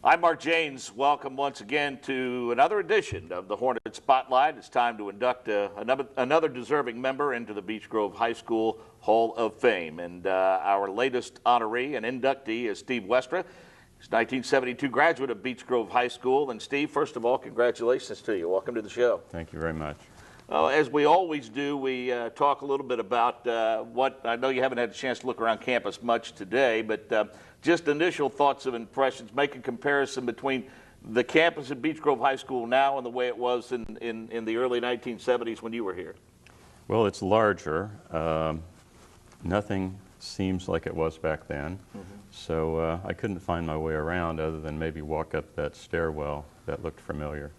I'm Mark Janes. Welcome once again to another edition of the Hornet Spotlight. It's time to induct another deserving member into the Beech Grove High School Hall of Fame. And our latest honoree and inductee is Steve Westra. He's a 1972 graduate of Beech Grove High School. And Steve, first of all, congratulations to you. Welcome to the show. Thank you very much. As we always do, we talk a little bit about what, I know you haven't had a chance to look around campus much today, but just initial thoughts and impressions, make a comparison between the campus at Beech Grove High School now and the way it was in the early 1970s when you were here. Well, it's larger. Nothing seems like it was back then. So I couldn't find my way around other than maybe walk up that stairwell that looked familiar.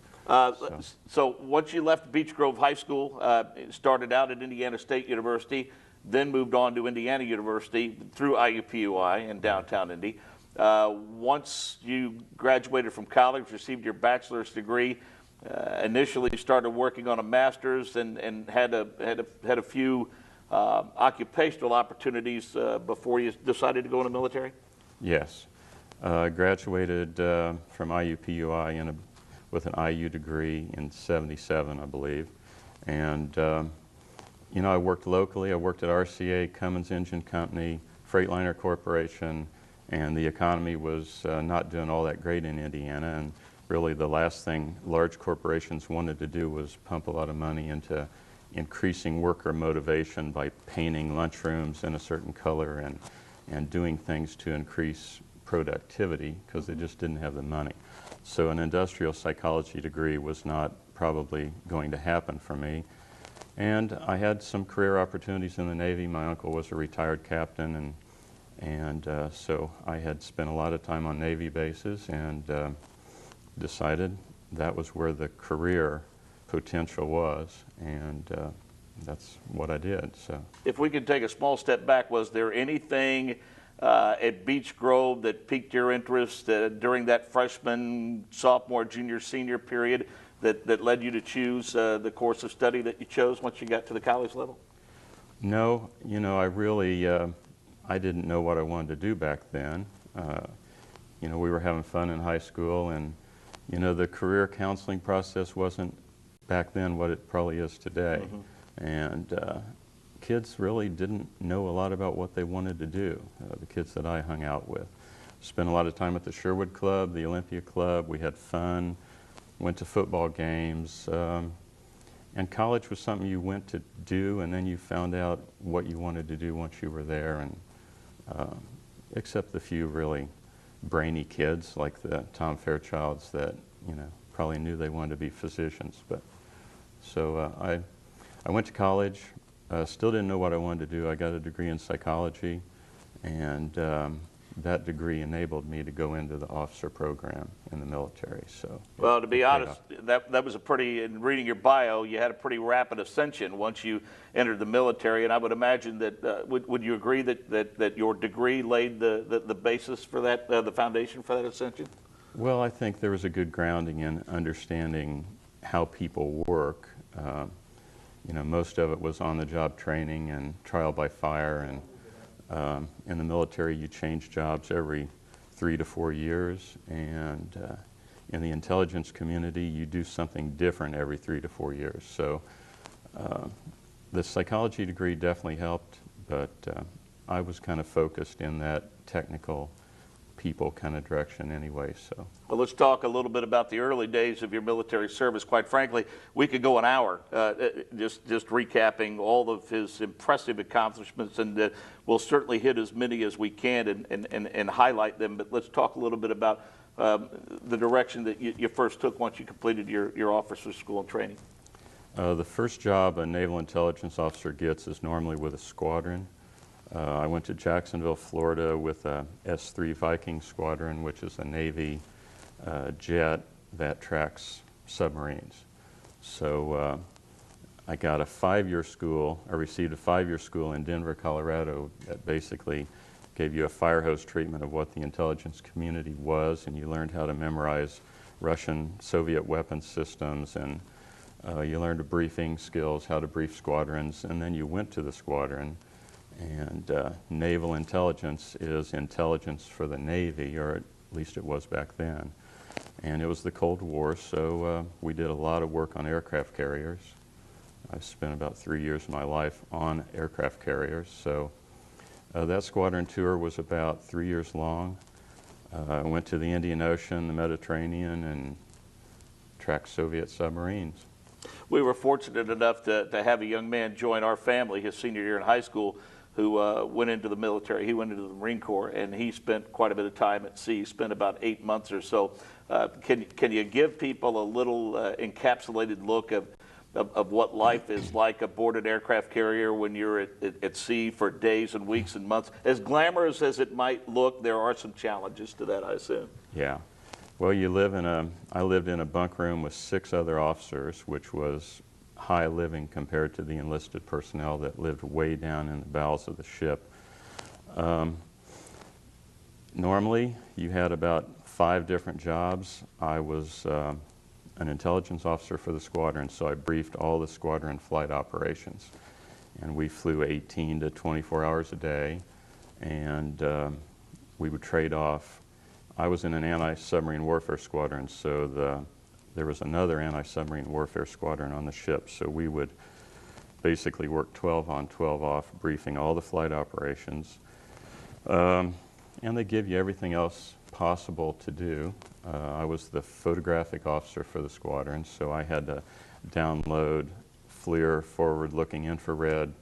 So once you left Beech Grove High School, started out at Indiana State University, then moved on to Indiana University through IUPUI in downtown Indy. Once you graduated from college, received your bachelor's degree, initially started working on a master's and had a few occupational opportunities before you decided to go in the military? Yes. Graduated from IUPUI with an IU degree in '77, I believe. And you know, I worked locally. I worked at RCA, Cummins Engine Company, Freightliner Corporation, and the economy was not doing all that great in Indiana. And really the last thing large corporations wanted to do was pump a lot of money into increasing worker motivation by painting lunchrooms in a certain color and doing things to increase productivity because they just didn't have the money. So an industrial psychology degree was not probably going to happen for me. And I had some career opportunities in the Navy. My uncle was a retired captain, and so I had spent a lot of time on Navy bases and decided that was where the career potential was, and that's what I did. So, if we could take a small step back, was there anything at Beech Grove that piqued your interest during that freshman, sophomore, junior, senior period that led you to choose the course of study that you chose once you got to the college level? No, you know, I really, I didn't know what I wanted to do back then. You know, we were having fun in high school, and, you know, the career counseling process wasn't back then what it probably is today. And kids really didn't know a lot about what they wanted to do, the kids that I hung out with. Spent a lot of time at the Sherwood Club, the Olympia Club. We had fun, went to football games, and college was something you went to do, and then you found out what you wanted to do once you were there, and except the few really brainy kids like the Tom Fairchilds that, you know, probably knew they wanted to be physicians. But so I went to college, still didn't know what I wanted to do. I got a degree in psychology, and that degree enabled me to go into the officer program in the military. So, well, to be honest, that was a pretty, in reading your bio, you had a pretty rapid ascension once you entered the military, and I would imagine that, would you agree that your degree laid the basis for that, the foundation for that ascension? Well, I think there was a good grounding in understanding how people work. You know, most of it was on-the-job training and trial by fire, and in the military you change jobs every 3 to 4 years, and in the intelligence community you do something different every 3 to 4 years. So the psychology degree definitely helped, but I was kind of focused in that technical people kind of direction anyway. So, well, let's talk a little bit about the early days of your military service. Quite frankly, we could go an hour just recapping all of his impressive accomplishments, and we'll certainly hit as many as we can and highlight them. But let's talk a little bit about the direction that you first took once you completed your officer school and training. The first job a naval intelligence officer gets is normally with a squadron. I went to Jacksonville, Florida with a S-3 Viking squadron, which is a Navy jet that tracks submarines. So I got a 5-year school. I received a 5-year school in Denver, Colorado that basically gave you a fire hose treatment of what the intelligence community was, and you learned how to memorize Russian, Soviet weapons systems, and you learned briefing skills, how to brief squadrons, and then you went to the squadron. And naval intelligence is intelligence for the Navy, or at least it was back then. And it was the Cold War, so we did a lot of work on aircraft carriers. I spent about 3 years of my life on aircraft carriers, so that squadron tour was about 3 years long. I went to the Indian Ocean, the Mediterranean, and tracked Soviet submarines. We were fortunate enough to have a young man join our family his senior year in high school who went into the military. He went into the Marine Corps, and he spent quite a bit of time at sea. He spent about 8 months or so. Can you give people a little encapsulated look of what life is like aboard an aircraft carrier when you're at sea for days and weeks and months? As glamorous as it might look, there are some challenges to that, I assume. Yeah. Well, I lived in a bunk room with 6 other officers, which was high living compared to the enlisted personnel that lived way down in the bowels of the ship. Normally, you had about 5 different jobs. I was an intelligence officer for the squadron, so I briefed all the squadron flight operations. And we flew 18 to 24 hours a day, and we would trade off. I was in an anti-submarine warfare squadron, so there was another anti-submarine warfare squadron on the ship, so we would basically work 12 on, 12 off, briefing all the flight operations. And they give you everything else possible to do. I was the photographic officer for the squadron, so I had to download FLIR, forward-looking infrared,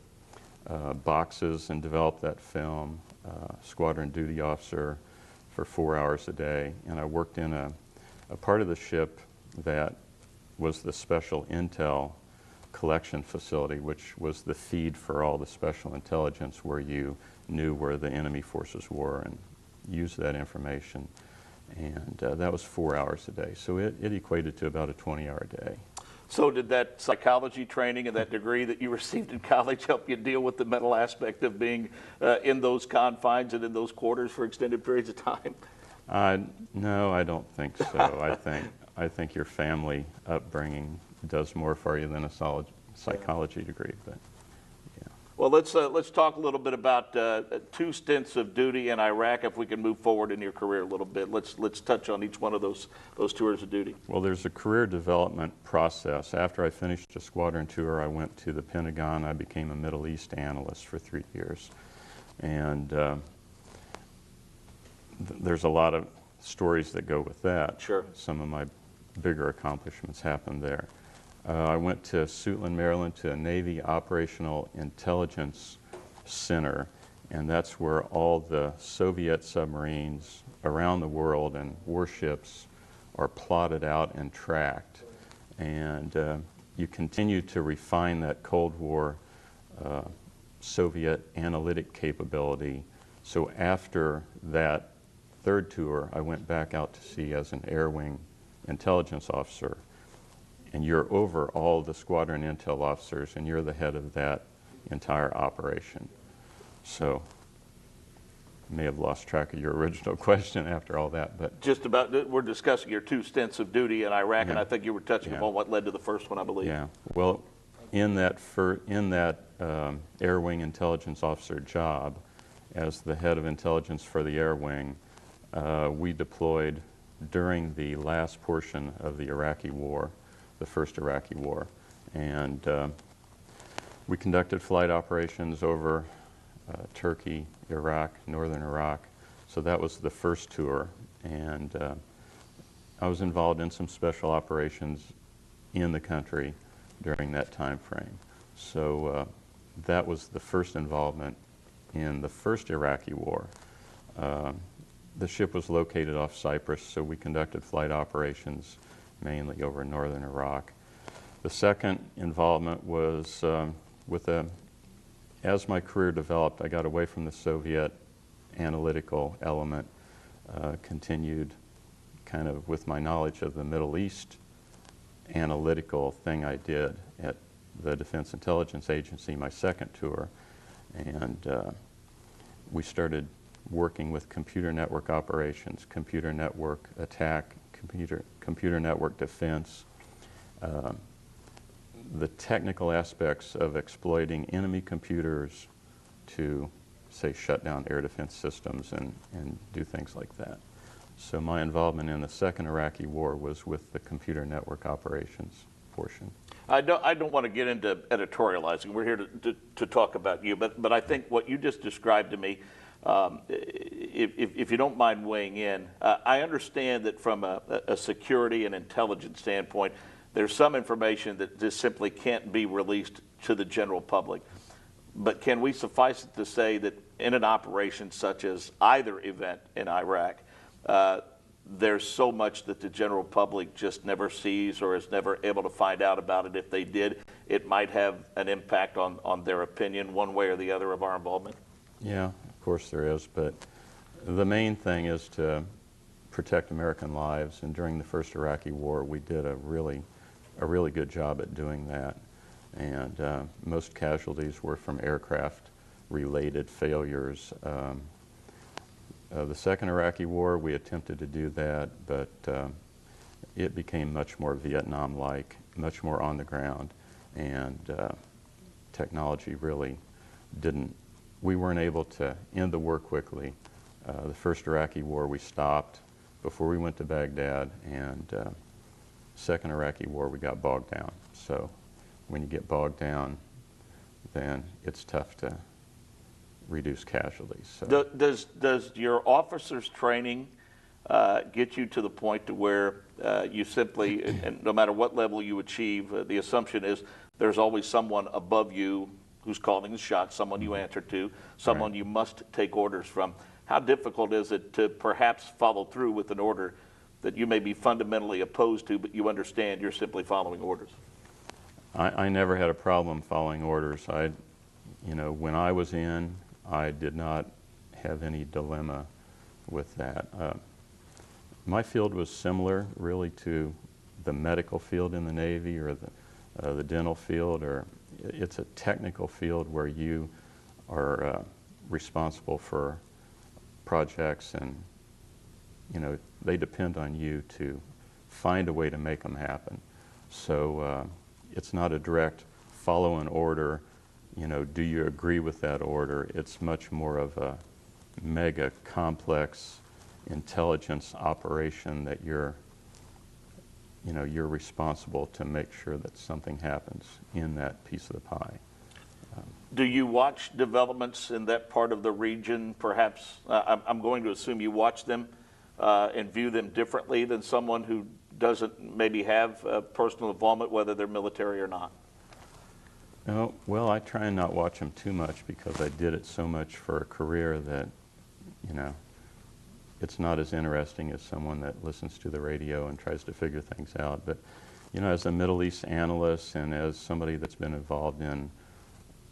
boxes and develop that film, squadron duty officer for 4 hours a day. And I worked in a part of the ship that was the special intel collection facility, which was the feed for all the special intelligence, where you knew where the enemy forces were and used that information. And that was 4 hours a day. So it equated to about a 20-hour day. So did that psychology training and that degree that you received in college help you deal with the mental aspect of being in those confines and in those quarters for extended periods of time? No, I don't think so. I think your family upbringing does more for you than a solid psychology degree. But yeah. Well, let's talk a little bit about 2 stints of duty in Iraq. If we can move forward in your career a little bit, let's touch on each one of those tours of duty. Well, there's a career development process. After I finished a squadron tour, I went to the Pentagon. I became a Middle East analyst for 3 years, and there's a lot of stories that go with that. Sure. Some of my bigger accomplishments happened there. I went to Suitland, Maryland, to a Navy Operational Intelligence Center, and that's where all the Soviet submarines around the world and warships are plotted out and tracked. And you continue to refine that Cold War Soviet analytic capability. So after that 3rd tour, I went back out to sea as an Air Wing intelligence officer. And you're over all the squadron intel officers, and you're the head of that entire operation. So, may have lost track of your original question after all that, but Just about, we're discussing your 2 stints of duty in Iraq, Yeah. and I think you were touching Yeah. upon what led to the first one, I believe. yeah. Well, in that Air Wing intelligence officer job, as the head of intelligence for the Air Wing, we deployed during the last portion of the Iraqi War, the first Iraqi War, and we conducted flight operations over Turkey, Iraq, northern Iraq. So that was the first tour, and I was involved in some special operations in the country during that time frame. So that was the first involvement in the first Iraqi War. The ship was located off Cyprus, so we conducted flight operations mainly over northern Iraq. The second involvement was as my career developed, I got away from the Soviet analytical element, continued kind of with my knowledge of the Middle East analytical thing I did at the Defense Intelligence Agency, my second tour, and we started working with computer network operations, computer network attack, computer network defense, the technical aspects of exploiting enemy computers to, say, shut down air defense systems and do things like that. So my involvement in the second Iraqi war was with the computer network operations portion. I don't want to get into editorializing. We're here to talk about you, but I think what you just described to me, if you don't mind weighing in, I understand that from a security and intelligence standpoint, there's some information that just simply can't be released to the general public. But can we suffice it to say that in an operation such as either event in Iraq, there's so much that the general public just never sees or is never able to find out about it? If they did, it might have an impact on their opinion one way or the other of our involvement? Yeah, of course there is, but the main thing is to protect American lives, and during the first Iraqi war we did a really good job at doing that. And most casualties were from aircraft-related failures. The second Iraqi war, we attempted to do that, but it became much more Vietnam-like, much more on the ground, and technology really didn't, we weren't able to end the war quickly. The first Iraqi war we stopped before we went to Baghdad, and second Iraqi war we got bogged down. So when you get bogged down, then it's tough to reduce casualties. So. Does your officers' training get you to the point to where you simply, and no matter what level you achieve, the assumption is there's always someone above you who's calling the shots, someone you answer to, someone you must take orders from? How difficult is it to perhaps follow through with an order that you may be fundamentally opposed to, but you understand you're simply following orders? I never had a problem following orders. When I was in, I did not have any dilemma with that. My field was similar really to the medical field in the Navy or the dental field, or it's a technical field where you are responsible for projects, and they depend on you to find a way to make them happen. So it's not a direct follow an order, do you agree with that order? It's much more of a mega complex intelligence operation that you're responsible to make sure that something happens in that piece of the pie. Do you watch developments in that part of the region? Perhaps, I'm going to assume you watch them and view them differently than someone who doesn't maybe have personal involvement, whether they're military or not. Oh, well, I try and not watch them too much because I did it so much for a career that, it's not as interesting as someone that listens to the radio and tries to figure things out. But, as a Middle East analyst and as somebody that's been involved in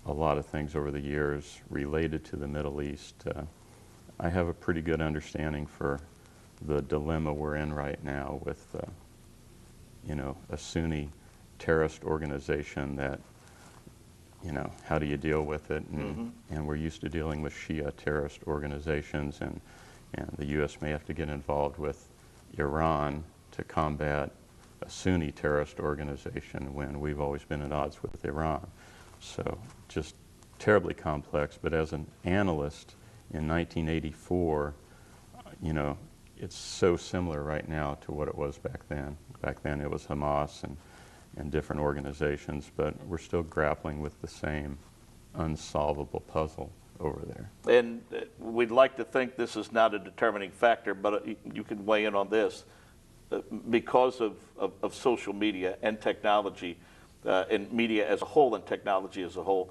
a lot of things over the years related to the Middle East, I have a pretty good understanding for the dilemma we're in right now with, a Sunni terrorist organization that, how do you deal with it? And we're used to dealing with Shia terrorist organizations, and the U.S. may have to get involved with Iran to combat a Sunni terrorist organization when we've always been at odds with Iran. So just terribly complex, but as an analyst in 1984, it's so similar right now to what it was back then. Back then it was Hamas and different organizations, but we're still grappling with the same unsolvable puzzle over there. And we'd like to think this is not a determining factor, but you can weigh in on this. Because of social media and technology, and media as a whole and technology as a whole,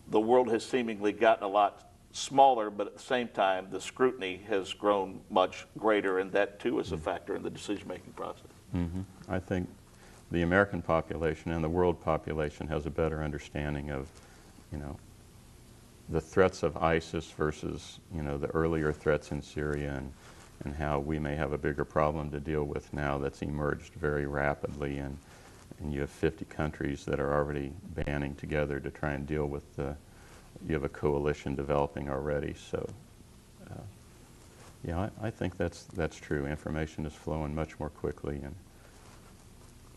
the world has seemingly gotten a lot smaller, but at the same time, the scrutiny has grown much greater, and that too is a factor in the decision-making process. I think the American population and the world population has a better understanding of, the threats of ISIS versus, the earlier threats in Syria, and how we may have a bigger problem to deal with now that's emerged very rapidly, and you have 50 countries that are already banding together to try and deal with you have a coalition developing already. So, yeah, I think that's true. Information is flowing much more quickly. And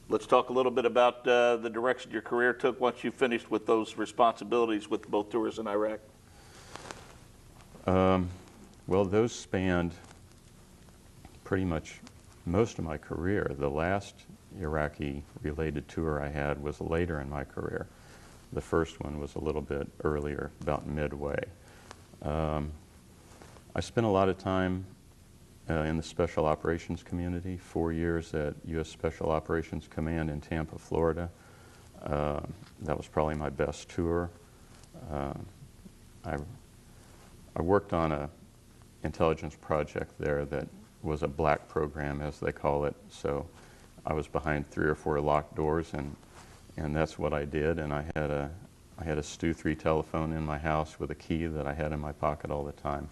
let's talk a little bit about the direction your career took once you finished with those responsibilities with both tours in Iraq. Well, those spanned pretty much most of my career. The last Iraqi-related tour I had was later in my career. The first one was a little bit earlier, about midway. I spent a lot of time in the Special Operations community, 4 years at U.S. Special Operations Command in Tampa, Florida. That was probably my best tour. I worked on an intelligence project there that was a black program, as they call it. So I was behind 3 or 4 locked doors, and that's what I did. And I had a Stu 3 telephone in my house with a key that I had in my pocket all the time.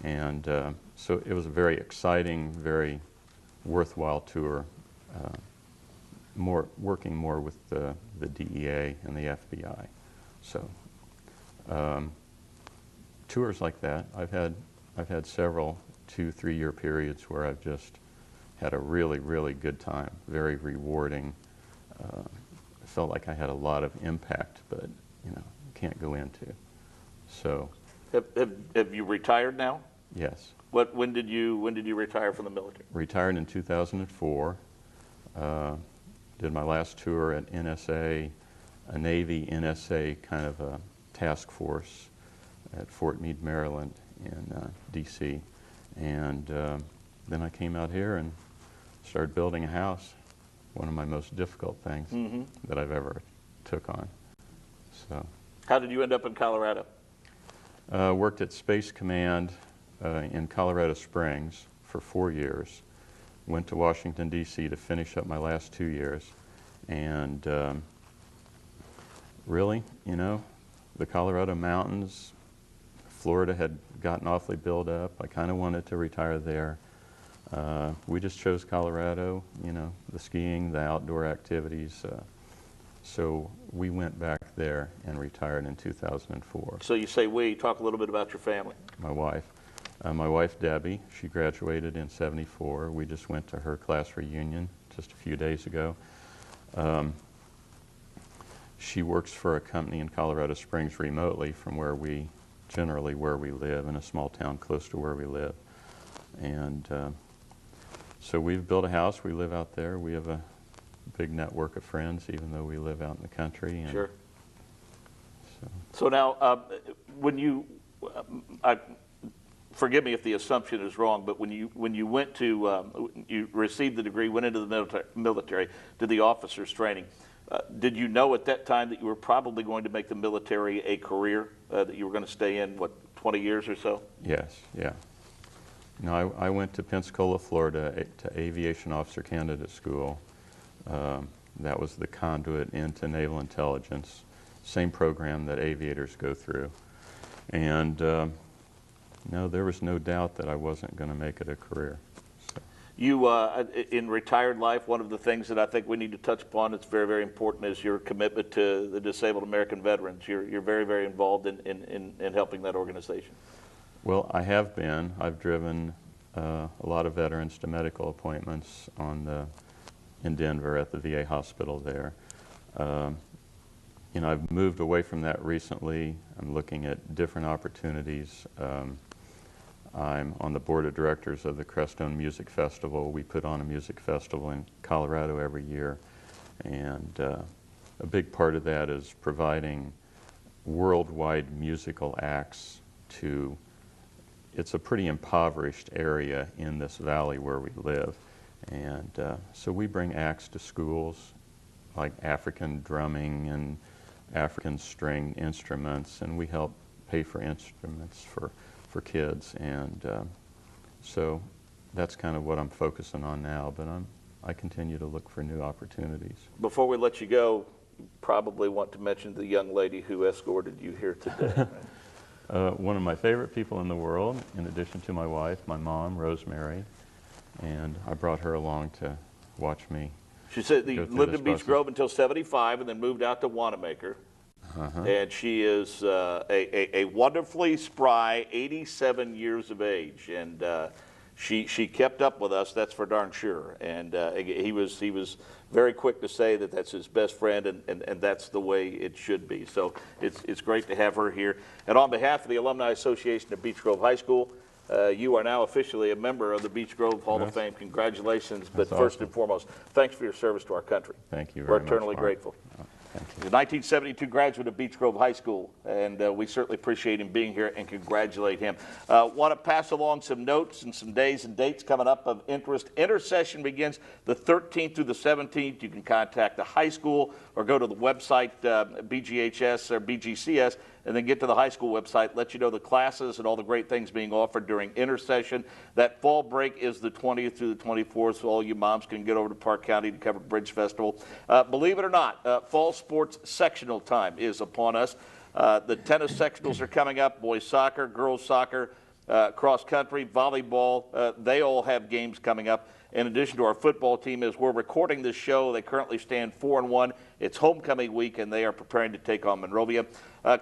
And so it was a very exciting, very worthwhile tour, working more with the DEA and the FBI. So tours like that, I've had several 2-3 year periods where I've just had a really, really good time, very rewarding. I felt like I had a lot of impact, but can't go into. So Have you retired now? yes. When did you retire from the military? Retired in 2004. Did my last tour at NSA, a Navy NSA kind of a task force at Fort Meade, Maryland in D.C. And then I came out here and started building a house, one of my most difficult things that I've ever took on. So, how did you end up in Colorado? Worked at Space Command in Colorado Springs for 4 years. Went to Washington, D.C. to finish up my last 2 years. And really, the Colorado mountains, Florida had gotten awfully built up. I kind of wanted to retire there. We just chose Colorado, the skiing, the outdoor activities. So we went back there and retired in 2004. So you say we, talk a little bit about your family. My wife Debbie, she graduated in '74. We just went to her class reunion just a few days ago. She works for a company in Colorado Springs remotely from where we live, in a small town close to where we live. And so we've built a house. We live out there. We have a big network of friends, even though we live out in the country. And sure. So now, when you, forgive me if the assumption is wrong, but when you went to, you received the degree, went into the military, did the officer's training, did you know at that time that you were probably going to make the military a career, that you were going to stay in, 20 years or so? Yes, yeah. No, I went to Pensacola, Florida, to Aviation Officer Candidate School. That was the conduit into naval intelligence, same program that aviators go through. And no, there was no doubt that I wasn't going to make it a career. So. You, in retired life, one of the things that I think we need to touch upon that's very, very important is your commitment to the disabled American veterans. You're very, very involved in helping that organization. Well, I have been. I've driven a lot of veterans to medical appointments in Denver at the VA hospital there. I've moved away from that recently. I'm looking at different opportunities. I'm on the board of directors of the Crestone Music Festival. We put on a music festival in Colorado every year, and a big part of that is providing worldwide musical acts to, it's a pretty impoverished area in this valley where we live, and so we bring acts to schools like African drumming and African string instruments, and we help pay for instruments for kids, and so that's kind of what I'm focusing on now, but I continue to look for new opportunities. Before we let you go, you probably want to mention the young lady who escorted you here today. One of my favorite people in the world, in addition to my wife, my mom, Rosemary, and I brought her along to watch me. She said you lived in Beech Grove until '75 and then moved out to Wanamaker. And she is a wonderfully spry 87 years of age, and she kept up with us, that's for darn sure. And he was very quick to say that that's his best friend, and that's the way it should be. So it's great to have her here. And on behalf of the Alumni Association of Beech Grove High School, You are now officially a member of the Beech Grove Hall of Yes. Fame. Congratulations, but That's first awesome. and foremost, thanks for your service to our country. Thank you We're very much. eternally Mark. grateful. Thank you. He's a 1972 graduate of Beech Grove High School, and we certainly appreciate him being here and congratulate him. Want to pass along some notes and some days and dates coming up of interest. Intersession begins the 13th through the 17th. You can contact the high school or go to the website, BGHS or BGCS, and then get to the high school website, let you know the classes and all the great things being offered during intersession. That fall break is the 20th through the 24th, so all you moms can get over to Park County to cover Bridge Festival. Believe it or not, fall sports sectional time is upon us. The tennis sectionals are coming up, boys soccer, girls soccer, cross country, volleyball. They all have games coming up. In addition to our football team, as we're recording this show, they currently stand 4-1. It's homecoming week, and they are preparing to take on Monrovia.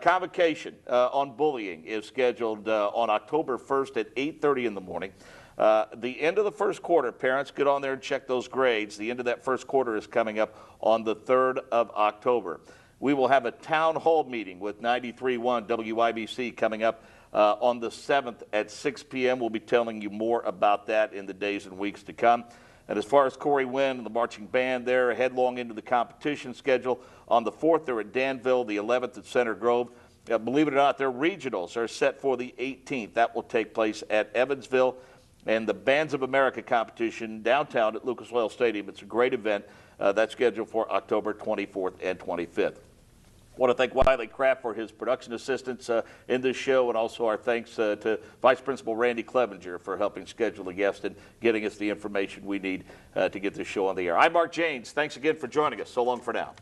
Convocation on bullying is scheduled on October 1st at 8:30 in the morning. The end of the first quarter, parents, get on there and check those grades. The end of that first quarter is coming up on the 3rd of October. We will have a town hall meeting with 93.1 WIBC coming up on the 7th at 6 p.m. We'll be telling you more about that in the days and weeks to come. And as far as Corey Wynn and the marching band, they're headlong into the competition schedule. On the 4th, they're at Danville, the 11th at Center Grove. Believe it or not, their regionals are set for the 18th. That will take place at Evansville. And the Bands of America competition downtown at Lucas Oil Stadium. It's a great event. That's scheduled for October 24th and 25th. I want to thank Wiley Kraft for his production assistance in this show, and also our thanks to Vice Principal Randy Clevenger for helping schedule the guest and getting us the information we need to get this show on the air. I'm Mark Janes. Thanks again for joining us. So long for now.